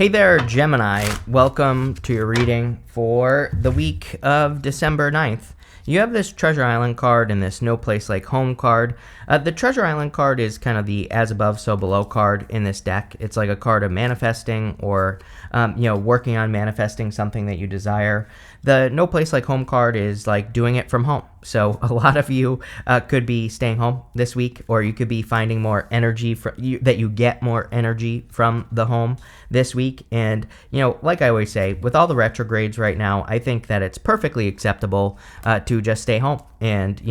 Hey there, Gemini. Welcome to your reading for the week of December 9th. You have this Treasure Island card and this No Place Like Home card. The Treasure Island card is kind of the as above, so below card in this deck. It's like a card of manifesting or, working on manifesting something that you desire. The No Place Like Home card is like doing it from home. So a lot of you could be staying home this week, or you could be finding more energy that you get more energy from the home this week. And, like I always say, with all the retrogrades right now, I think that it's perfectly acceptable to just stay home and,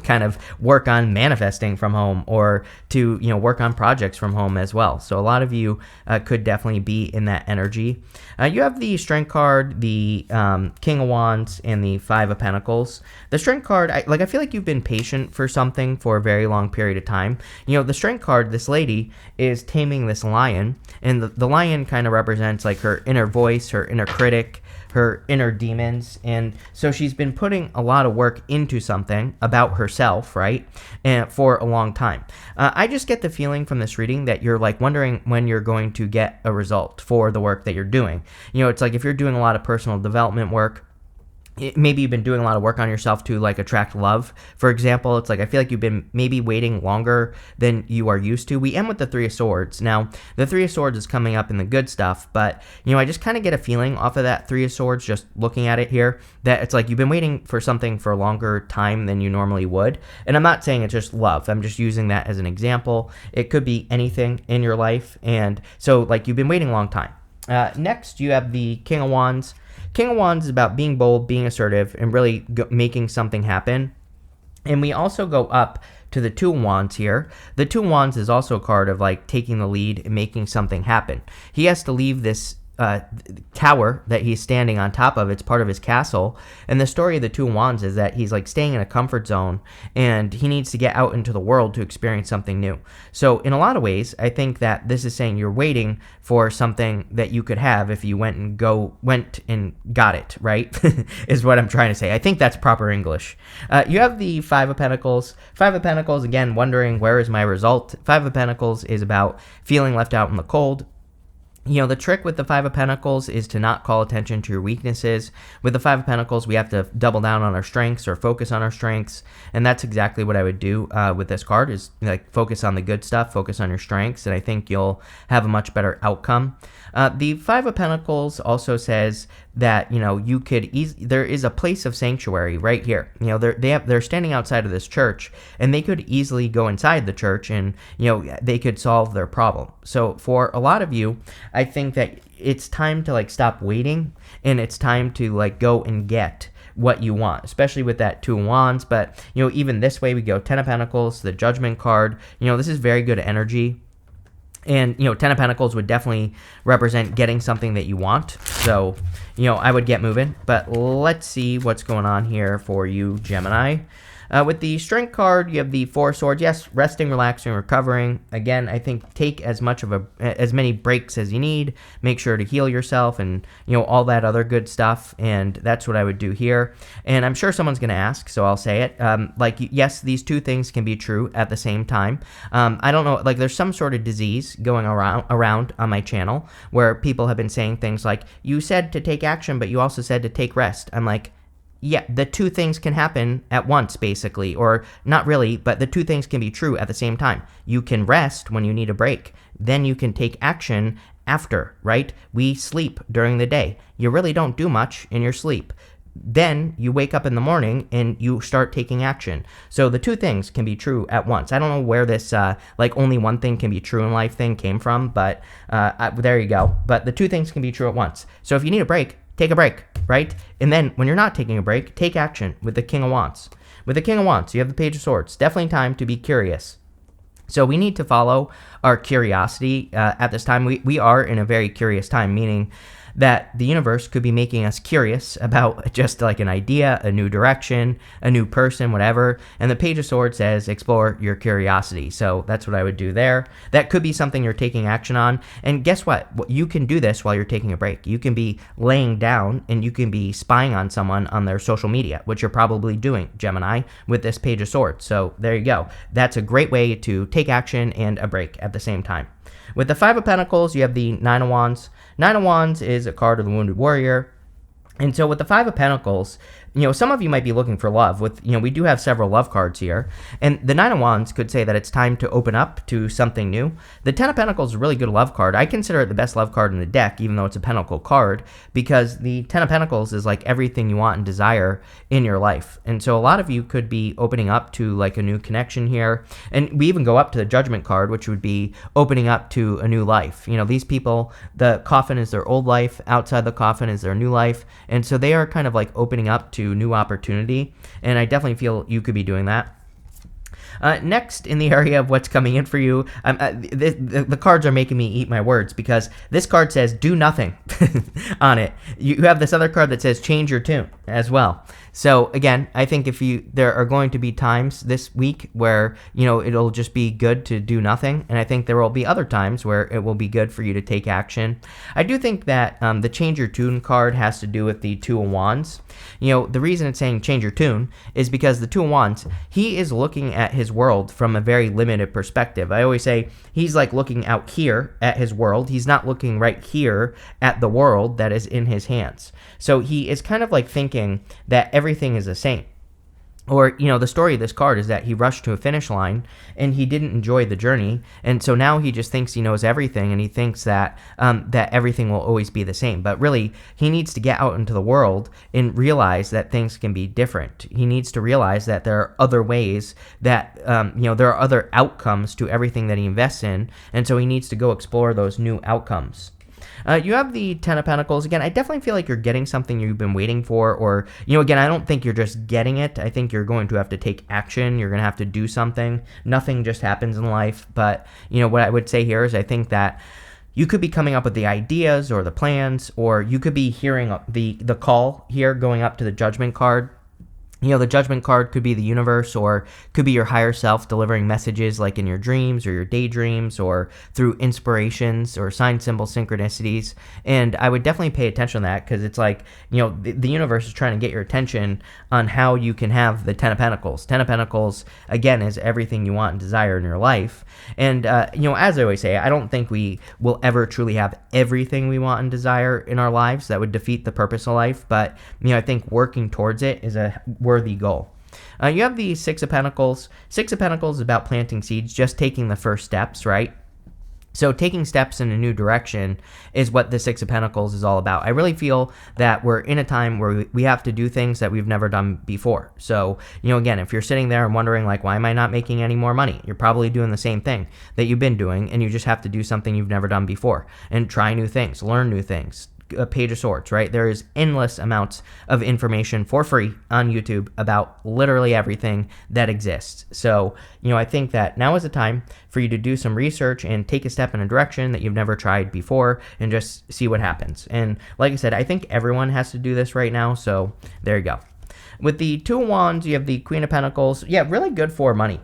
kind of work on manifesting from home, or to, work on projects from home as well. So a lot of you could definitely be in that energy. You have the Strength card, the King of Wands, and the Five of Pentacles. The Strength card, I feel like you've been patient for something for a very long period of time. The Strength card, this lady is taming this lion, and the lion kind of represents like her inner voice, her inner critic, her inner demons. And so she's been putting a lot of work into something about herself, right? And for a long time. I just get the feeling from this reading that you're like wondering when you're going to get a result for the work that you're doing. It's like if you're doing a lot of personal development work, maybe you've been doing a lot of work on yourself to like attract love, for example. It's like I feel like you've been maybe waiting longer than you are used to. We end with the Three of Swords. Now, the Three of Swords is coming up in the good stuff, but I just kind of get a feeling off of that Three of Swords, just looking at it here, that it's like you've been waiting for something for a longer time than you normally would. And I'm not saying it's just love. I'm just using that as an example. It could be anything in your life. And so like you've been waiting a long time. Next, you have the King of Wands. King of Wands is about being bold, being assertive, and really making something happen. And we also go up to the Two of Wands here. The Two of Wands is also a card of like taking the lead and making something happen. He has to leave this tower that he's standing on top of. It's part of his castle. And the story of the Two of Wands is that he's like staying in a comfort zone, and he needs to get out into the world to experience something new. So in a lot of ways, I think that this is saying you're waiting for something that you could have if you went and got it, right? Is what I'm trying to say. I think that's proper English. You have the Five of Pentacles. Five of Pentacles, again, wondering where is my result. Five of Pentacles is about feeling left out in the cold. The trick with the Five of Pentacles is to not call attention to your weaknesses. With the Five of Pentacles, we have to double down on our strengths or focus on our strengths. And that's exactly what I would do with this card, is like focus on the good stuff, focus on your strengths, and I think you'll have a much better outcome. The Five of Pentacles also says that, you could there is a place of sanctuary right here. They're standing outside of this church, and they could easily go inside the church and, they could solve their problem. So for a lot of you, I think that it's time to like stop waiting, and it's time to like go and get what you want, especially with that Two of Wands. But, even this way we go Ten of Pentacles, the Judgment card. This is very good energy. And, Ten of Pentacles would definitely represent getting something that you want. So, I would get moving. But let's see what's going on here for you, Gemini. With the Strength card, you have the Four of Swords. Yes, resting, relaxing, recovering. Again, I think take as many breaks as you need. Make sure to heal yourself and, all that other good stuff. And that's what I would do here. And I'm sure someone's going to ask, so I'll say it. Yes, these two things can be true at the same time. I don't know, like there's some sort of disease going around on my channel where people have been saying things like, you said to take action, but you also said to take rest. I'm like, yeah, the two things can happen at once, basically, or not really, but the two things can be true at the same time. You can rest when you need a break. Then you can take action after, right? We sleep during the day. You really don't do much in your sleep. Then you wake up in the morning and you start taking action. So the two things can be true at once. I don't know where this only one thing can be true in life thing came from, but there you go. But the two things can be true at once. So if you need a break, take a break, right? And then when you're not taking a break, take action with the King of Wands. With the King of Wands, you have the Page of Swords. Definitely time to be curious. So we need to follow our curiosity at this time. We are in a very curious time, meaning that the universe could be making us curious about just like an idea, a new direction, a new person, whatever. And the Page of Swords says explore your curiosity. So that's what I would do there. That could be something you're taking action on. And guess what? You can do this while you're taking a break. You can be laying down and you can be spying on someone on their social media, which you're probably doing, Gemini, with this Page of Swords. So there you go. That's a great way to take action and a break at the same time. With the Five of Pentacles, you have the Nine of Wands. Nine of Wands is a card of the Wounded Warrior. And so with the Five of Pentacles, some of you might be looking for love. We do have several love cards here. And the Nine of Wands could say that it's time to open up to something new. The Ten of Pentacles is a really good love card. I consider it the best love card in the deck, even though it's a Pentacle card, because the Ten of Pentacles is like everything you want and desire in your life. And so a lot of you could be opening up to like a new connection here. And we even go up to the Judgment card, which would be opening up to a new life. These people, the coffin is their old life. Outside the coffin is their new life. And so they are kind of like opening up to new opportunity, and I definitely feel you could be doing that. Next, in the area of what's coming in for you, the cards are making me eat my words, because this card says do nothing on it. You have this other card that says change your tune as well. So again, I think there are going to be times this week where, it'll just be good to do nothing. And I think there will be other times where it will be good for you to take action. I do think that the change your tune card has to do with the Two of Wands. The reason it's saying change your tune is because the Two of Wands, he is looking at his world from a very limited perspective. I always say he's like looking out here at his world. He's not looking right here at the world that is in his hands. So he is kind of like thinking that everything is the same. Or, the story of this card is that he rushed to a finish line and he didn't enjoy the journey. And so now he just thinks he knows everything, and he thinks that that everything will always be the same. But really, he needs to get out into the world and realize that things can be different. He needs to realize that there are other ways, that, there are other outcomes to everything that he invests in. And so he needs to go explore those new outcomes. You have the Ten of Pentacles. Again, I definitely feel like you're getting something you've been waiting for, or, again, I don't think you're just getting it. I think you're going to have to take action. You're going to have to do something. Nothing just happens in life. But, what I would say here is I think that you could be coming up with the ideas or the plans, or you could be hearing the call here going up to the Judgment card. The Judgment card could be the universe, or could be your higher self delivering messages like in your dreams or your daydreams, or through inspirations or sign symbol synchronicities. And I would definitely pay attention to that, because it's like, the universe is trying to get your attention on how you can have the Ten of Pentacles. Ten of Pentacles, again, is everything you want and desire in your life. And, as I always say, I don't think we will ever truly have everything we want and desire in our lives. That would defeat the purpose of life. But, I think working towards it is a worthy goal. You have the Six of Pentacles. Six of Pentacles is about planting seeds, just taking the first steps, right? So taking steps in a new direction is what the Six of Pentacles is all about. I really feel that we're in a time where we have to do things that we've never done before. So, again, if you're sitting there and wondering, like, why am I not making any more money? You're probably doing the same thing that you've been doing, and you just have to do something you've never done before and try new things, learn new things. A Page of Swords, right? There is endless amounts of information for free on YouTube about literally everything that exists. So, I think that now is the time for you to do some research and take a step in a direction that you've never tried before, and just see what happens. And like I said, I think everyone has to do this right now. So there you go. With the Two of Wands, you have the Queen of Pentacles. Yeah, really good for money.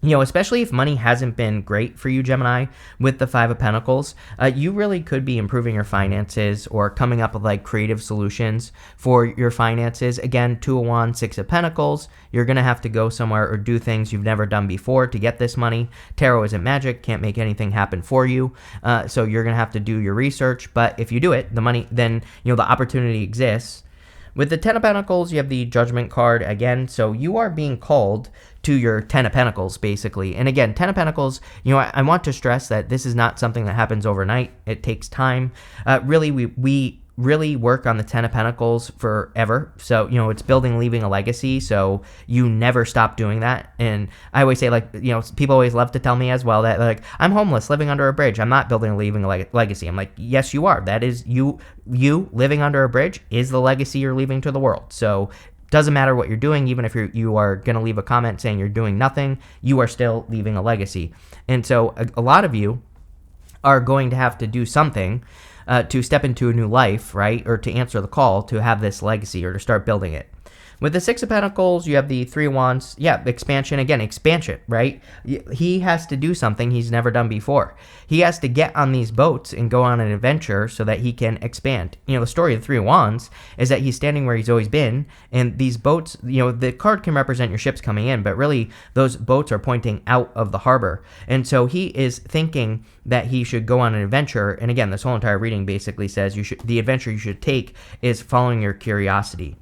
Especially if money hasn't been great for you, Gemini, with the Five of Pentacles, you really could be improving your finances or coming up with like creative solutions for your finances. Again, Two of Wands, Six of Pentacles, you're going to have to go somewhere or do things you've never done before to get this money. Tarot isn't magic, can't make anything happen for you. So you're going to have to do your research. But if you do it, the money, then, the opportunity exists. With the Ten of Pentacles, you have the Judgment card again. So you are being called to your Ten of Pentacles, basically. And again, Ten of Pentacles, I want to stress that this is not something that happens overnight. It takes time. Really, we really work on the Ten of Pentacles forever. So, it's building, leaving a legacy. So you never stop doing that. And I always say, like, people always love to tell me as well that, like, I'm homeless, living under a bridge. I'm not building and leaving a legacy. I'm like, yes, you are. That is you living under a bridge is the legacy you're leaving to the world. So doesn't matter what you're doing. Even if you are going to leave a comment saying you're doing nothing, you are still leaving a legacy. And so a lot of you are going to have to do something to step into a new life, right? Or to answer the call to have this legacy or to start building it. With the Six of Pentacles, you have the Three of Wands. Yeah, expansion. Again, expansion, right? He has to do something he's never done before. He has to get on these boats and go on an adventure so that he can expand. The story of the Three of Wands is that he's standing where he's always been, and these boats, the card can represent your ships coming in, but really those boats are pointing out of the harbor. And so he is thinking that he should go on an adventure. And again, this whole entire reading basically says the adventure you should take is following your curiosity.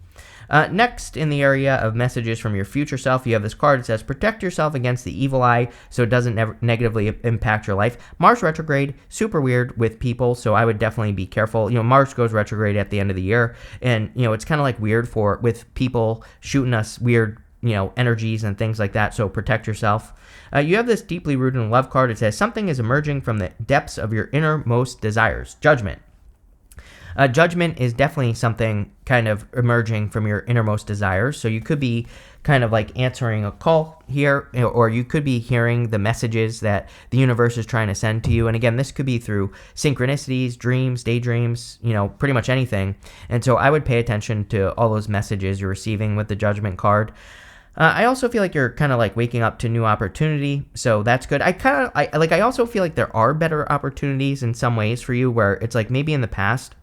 Next, in the area of messages from your future self, you have this card that says, protect yourself against the evil eye so it doesn't negatively impact your life. Mars retrograde, super weird with people, so I would definitely be careful. Mars goes retrograde at the end of the year, and, it's kind of like weird with people shooting us weird, energies and things like that, so protect yourself. You have this deeply rooted in love card. It says, something is emerging from the depths of your innermost desires. Judgment. Judgment is definitely something kind of emerging from your innermost desires. So you could be kind of like answering a call here, or you could be hearing the messages that the universe is trying to send to you. And again, this could be through synchronicities, dreams, daydreams, pretty much anything. And so I would pay attention to all those messages you're receiving with the Judgment card. I also feel like you're kind of like waking up to new opportunity, so that's good. I also feel like there are better opportunities in some ways for you, where it's like maybe in the past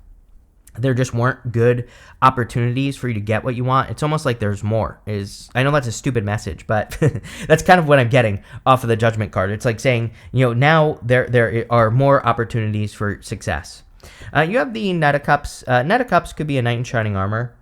there just weren't good opportunities for you to get what you want. It's almost like there's more. I know that's a stupid message, but that's kind of what I'm getting off of the Judgment card. It's like saying, now there are more opportunities for success. You have the Knight of Cups. Knight of Cups could be a knight in shining armor.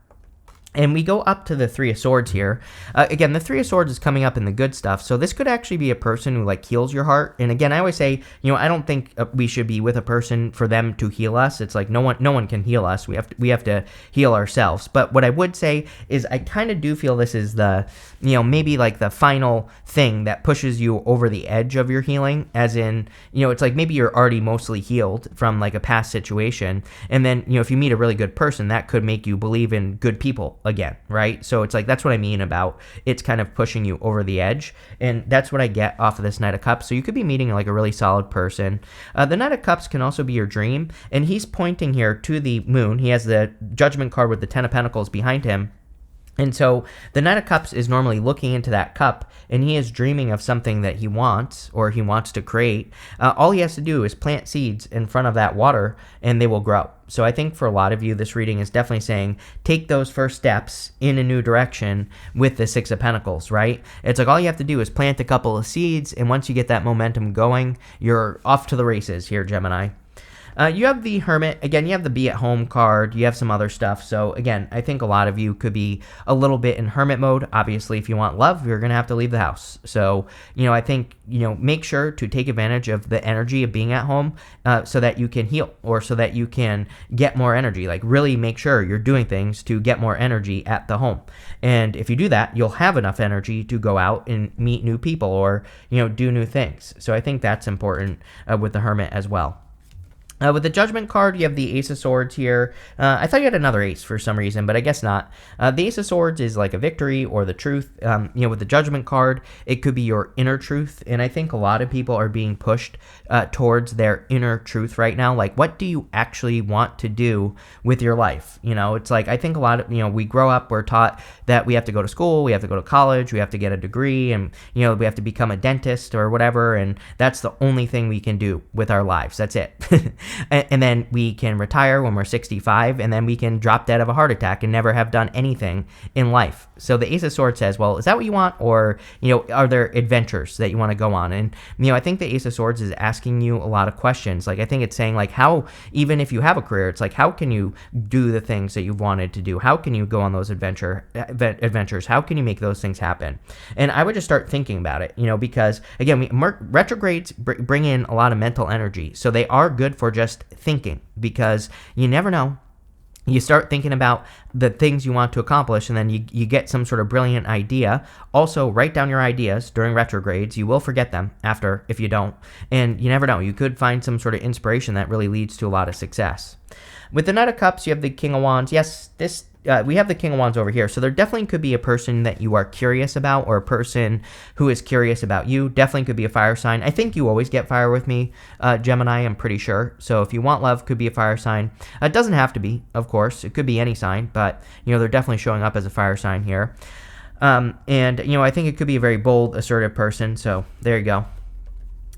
And we go up to the Three of Swords here. Again, the Three of Swords is coming up in the good stuff. So this could actually be a person who heals your heart. And again, I always say, I don't think we should be with a person for them to heal us. It's like no one can heal us. We have to heal ourselves. But what I would say is I kind of do feel this is the, maybe like the final thing that pushes you over the edge of your healing. As in, it's like maybe you're already mostly healed from like a past situation. And then, if you meet a really good person, that could make you believe in good people again, right? So it's like, that's what I mean about it's kind of pushing you over the edge, and that's what I get off of this Knight of Cups. So you could be meeting like a really solid person. The Knight of Cups can also be your dream, and he's pointing here to the moon. He has the Judgment card with the Ten of Pentacles behind him. And so the Knight of Cups is normally looking into that cup, and he is dreaming of something that he wants, or he wants to create. All he has to do is plant seeds in front of that water, and they will grow. So I think for a lot of you, this reading is definitely saying, take those first steps in a new direction with the Six of Pentacles, right? It's like all you have to do is plant a couple of seeds, and once you get that momentum going, you're off to the races here, Gemini. You have the Hermit. Again, you have the Be at Home card. You have some other stuff. So again, I think a lot of you could be a little bit in Hermit mode. Obviously, if you want love, you're going to have to leave the house. So, I think, make sure to take advantage of the energy of being at home so that you can heal, or so that you can get more energy. Like really make sure you're doing things to get more energy at the home. And if you do that, you'll have enough energy to go out and meet new people, or, do new things. So I think that's important with the Hermit as well. With the Judgment card, you have the Ace of Swords here. I thought you had another ace for some reason, but I guess not. The Ace of Swords is like a victory or the truth. With the Judgment card, it could be your inner truth. And I think a lot of people are being pushed towards their inner truth right now. Like, what do you actually want to do with your life? It's like, I think a lot of, we grow up, we're taught that we have to go to school, we have to go to college, we have to get a degree, and, we have to become a dentist or whatever. And that's the only thing we can do with our lives. That's it. And then we can retire when we're 65, and then we can drop dead of a heart attack and never have done anything in life. So the Ace of Swords says, well, is that what you want? Or, are there adventures that you want to go on? And, I think the Ace of Swords is asking you a lot of questions. Like, I think it's saying, like, how, even if you have a career, it's like, how can you do the things that you've wanted to do? How can you go on those adventures? How can you make those things happen? And I would just start thinking about it, because, again, retrogrades bring in a lot of mental energy. So they are good for just thinking, because you never know. You start thinking about the things you want to accomplish, and then you get some sort of brilliant idea. Also, write down your ideas during retrogrades. You will forget them after if you don't. And you never know. You could find some sort of inspiration that really leads to a lot of success. With the Knight of Cups, you have the King of Wands. Yes, we have the King of Wands over here. So there definitely could be a person that you are curious about, or a person who is curious about you. Definitely could be a fire sign. I think you always get fire with me, Gemini, I'm pretty sure. So if you want love, could be a fire sign. It doesn't have to be, of course. It could be any sign, but, they're definitely showing up as a fire sign here. And, I think it could be a very bold, assertive person. So there you go.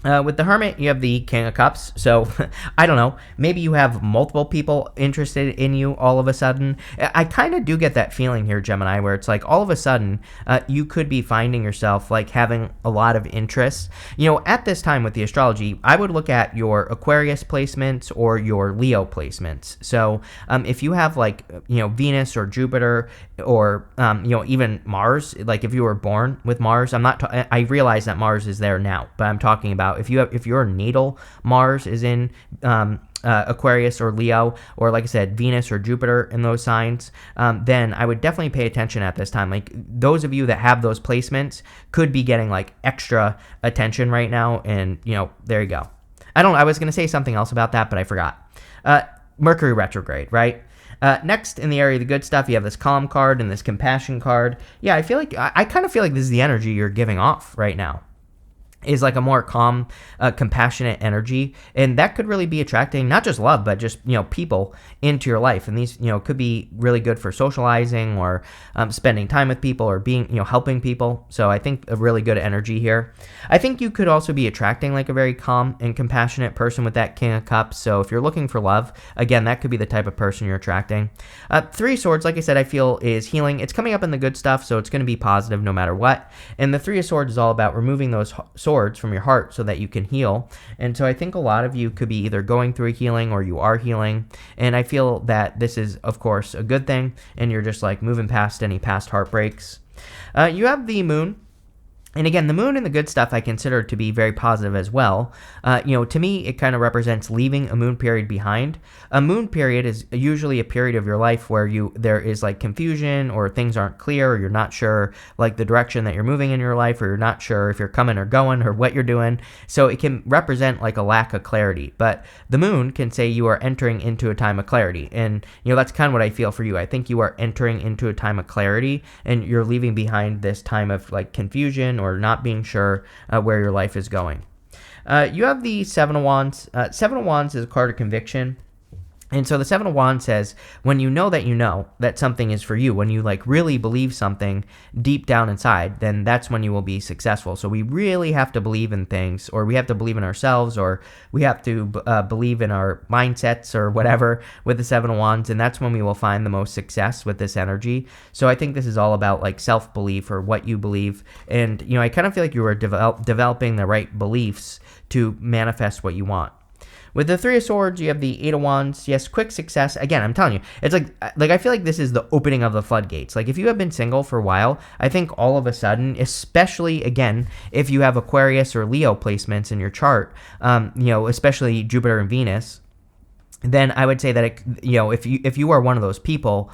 With the Hermit, you have the King of Cups. So, I don't know. Maybe you have multiple people interested in you all of a sudden. I kind of do get that feeling here, Gemini, where it's like all of a sudden you could be finding yourself like having a lot of interest. At this time with the astrology, I would look at your Aquarius placements or your Leo placements. So, if you have like, Venus or Jupiter or, even Mars, like if you were born with Mars, I realize that Mars is there now, but I'm talking about if your natal Mars is in Aquarius or Leo, or like I said, Venus or Jupiter in those signs, then I would definitely pay attention at this time. Like those of you that have those placements could be getting like extra attention right now, and there you go. I was going to say something else about that, but I forgot. Mercury retrograde, right? Next, in the area of the good stuff, you have this calm card and this compassion card. Yeah, I kind of feel like this is the energy you're giving off right now. Is like a more calm, compassionate energy, and that could really be attracting not just love, but just people into your life. And these could be really good for socializing or spending time with people or being helping people. So I think a really good energy here. I think you could also be attracting like a very calm and compassionate person with that King of Cups. So if you're looking for love, again, that could be the type of person you're attracting. Three of Swords, like I said, I feel is healing. It's coming up in the good stuff, so it's going to be positive no matter what. And the Three of Swords is all about removing those swords from your heart so that you can heal. And so I think a lot of you could be either going through a healing or you are healing. And I feel that this is, of course, a good thing, and you're just like moving past any past heartbreaks. You have the Moon. And again, the Moon and the good stuff I consider to be very positive as well. To me, it kind of represents leaving a moon period behind. A moon period is usually a period of your life where there is like confusion, or things aren't clear, or you're not sure like the direction that you're moving in your life, or you're not sure if you're coming or going or what you're doing. So it can represent like a lack of clarity. But the Moon can say you are entering into a time of clarity. And, that's kind of what I feel for you. I think you are entering into a time of clarity, and you're leaving behind this time of like confusion or not being sure where your life is going. You have the Seven of Wands. Seven of Wands is a card of conviction. And so the Seven of Wands says, when you know that something is for you, when you like really believe something deep down inside, then that's when you will be successful. So we really have to believe in things, or we have to believe in ourselves, or we have to believe in our mindsets or whatever with the Seven of Wands. And that's when we will find the most success with this energy. So I think this is all about like self-belief, or what you believe. And, I kind of feel like you are developing the right beliefs to manifest what you want. With the Three of Swords, you have the Eight of Wands. Yes, quick success. Again, I'm telling you, it's like I feel like this is the opening of the floodgates. Like if you have been single for a while, I think all of a sudden, especially again, if you have Aquarius or Leo placements in your chart, especially Jupiter and Venus, then I would say that if you are one of those people,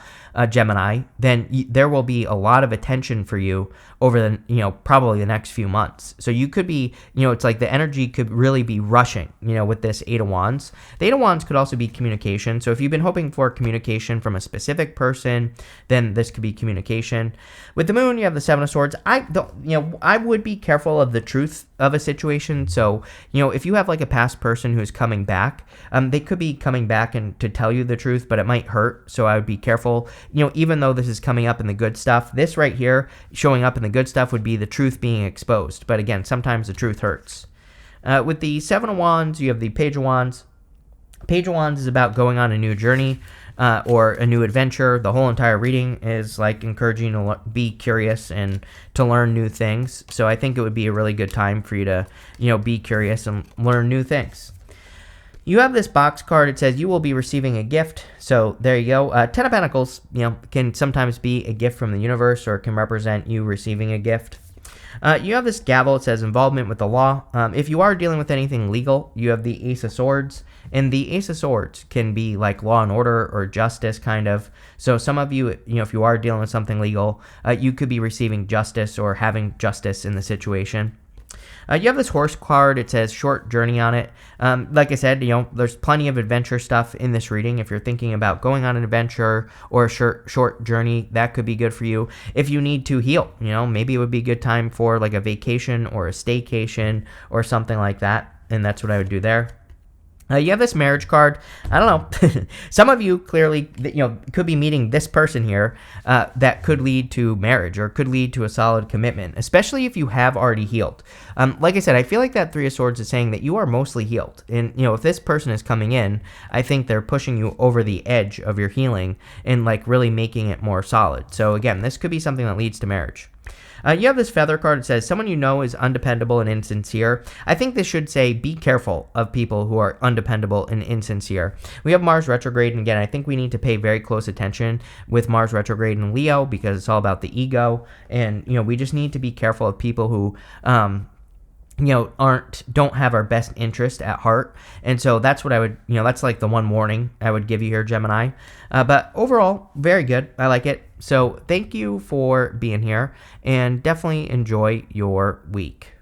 Gemini, then there will be a lot of attention for you over the probably the next few months. So you could be it's like the energy could really be rushing with this Eight of Wands. The Eight of Wands could also be communication. So if you've been hoping for communication from a specific person, then this could be communication. With the Moon, you have the Seven of Swords. I would be careful of the truth of a situation. So if you have like a past person who's coming back, they could be coming back and to tell you the truth, but it might hurt. So I would be careful. Even though this is coming up in the good stuff, this right here showing up in the good stuff would be the truth being exposed. But again, sometimes the truth hurts. With the Seven of Wands, you have the Page of Wands. Page of Wands is about going on a new journey or a new adventure. The whole entire reading is like encouraging you to be curious and to learn new things. So I think it would be a really good time for you to, be curious and learn new things. You have this box card. It says you will be receiving a gift. So there you go. Ten of Pentacles, can sometimes be a gift from the universe, or can represent you receiving a gift. You have this gavel. It says involvement with the law. If you are dealing with anything legal, you have the Ace of Swords. And the Ace of Swords can be like law and order or justice kind of. So some of you, if you are dealing with something legal, you could be receiving justice or having justice in the situation. You have this horse card. It says short journey on it. Like I said, there's plenty of adventure stuff in this reading. If you're thinking about going on an adventure or a short journey, that could be good for you. If you need to heal, maybe it would be a good time for like a vacation or a staycation or something like that. And that's what I would do there. You have this marriage card. I don't know. Some of you clearly, could be meeting this person here that could lead to marriage or could lead to a solid commitment, especially if you have already healed. Like I said, I feel like that Three of Swords is saying that you are mostly healed. And, if this person is coming in, I think they're pushing you over the edge of your healing and like really making it more solid. So again, this could be something that leads to marriage. You have this feather card. It says, someone you know is undependable and insincere. I think this should say, be careful of people who are undependable and insincere. We have Mars retrograde, and again, I think we need to pay very close attention with Mars retrograde in Leo because it's all about the ego, and, we just need to be careful of people who, don't have our best interest at heart. And so that's what I would, that's like the one warning I would give you here, Gemini. But overall, very good. I like it. So thank you for being here and definitely enjoy your week.